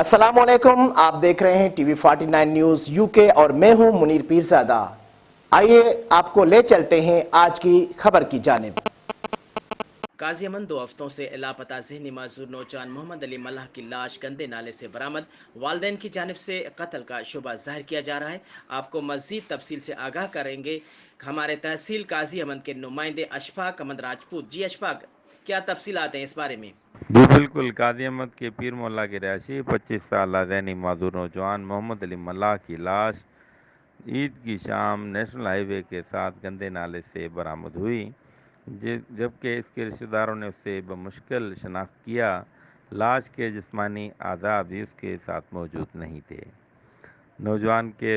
अस्सलाम वालेकुम। आप देख रहे हैं टीवी 49 न्यूज यूके और मैं हूं मुनीर पीरजादा। आइए आपको ले चलते हैं आज की खबर की जानिब। गाजी अमन 2 हफ्तों से लापता ज़हनी माजूर नौजवान मोहम्मद अली मल्लाह की लाश गंदे नाले से बरामद। वालिदैन की जानिब से कत्ल का शुबा जाहिर किया जा रहा है। आपको मज़ीद तफसील से आगाह करेंगे हमारे तहसील काजी अमन के नुमाइंदे अशफाक अहमद राजपूत। जी अशफाक, क्या तफसीलात हैं इस बारे में? जी बिल्कुल, काजी अहमद के पीर मोहल्ला के रहायशी 25 साल ज़हनी माजूर नौजवान मोहम्मद अली मल्लाह की लाश ईद की शाम नेशनल हाईवे के साथ गंदे नाले से बरामद हुई, जबकि इसके रिश्तेदारों ने उससे बमुश्किल शनाख्त किया। लाश के जिस्मानी आज़ा भी उसके साथ मौजूद नहीं थे। नौजवान के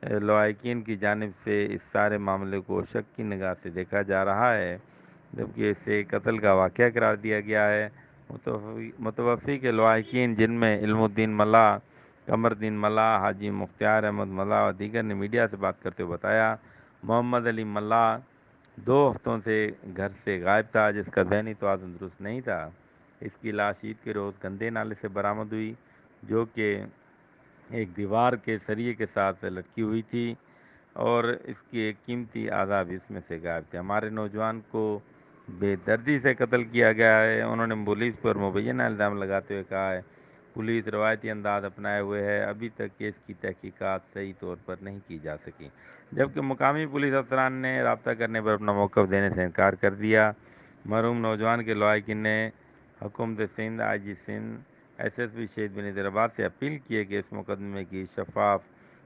लवाहिकीन की जानिब से इस सारे मामले को शक की निगाह से देखा जा रहा है, जबकि इसे कत्ल का वाक़या करार दिया गया है। मुतवफ़ी के लवाहिकीन, जिनमें इल्मुद्दीन मल्लाह, कमरद्दीन मल्लाह, हाजी मुख्तियार अहमद मल्लाह और दीगर ने मीडिया से बात करते हुए बताया, मोहम्मद अली मल्लाह 2 हफ्तों से घर से गायब था, जिसका ज़हनी तवाज़ुन दुरुस्त नहीं था। इसकी लाश ईद के रोज़ गंदे नाले से बरामद हुई, जो कि एक दीवार के सरिये के साथ लटकी हुई थी और इसकी एक कीमती आज़ा भी इसमें से गायब थे। हमारे नौजवान को बेदर्दी से कत्ल किया गया है। उन्होंने पुलिस पर मुबैना इल्ज़ाम लगाते हुए कहा है, पुलिस रवायती अंदाज अपनाए हुए है, अभी तक केस की तहकीकात सही तौर पर नहीं की जा सकी, जबकि मुकामी पुलिस अफसरान ने रब्ता करने पर अपना मौक़िफ़ देने से इनकार कर दिया। मरहूम नौजवान के लवाहिकीन ने हुकूमत सिंध, IG सिंध, SSP शहीद बिन से अपील की है कि इस मुकदमे की शफाफ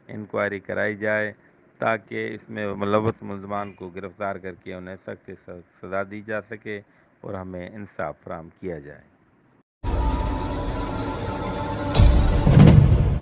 इंक्वायरी कराई जाए, ताकि इसमें मुलव्वस मुल्ज़मान को गिरफ़्तार करके उन्हें सख्त सज़ा दी जा सके और हमें इंसाफ फराहम किया जाए।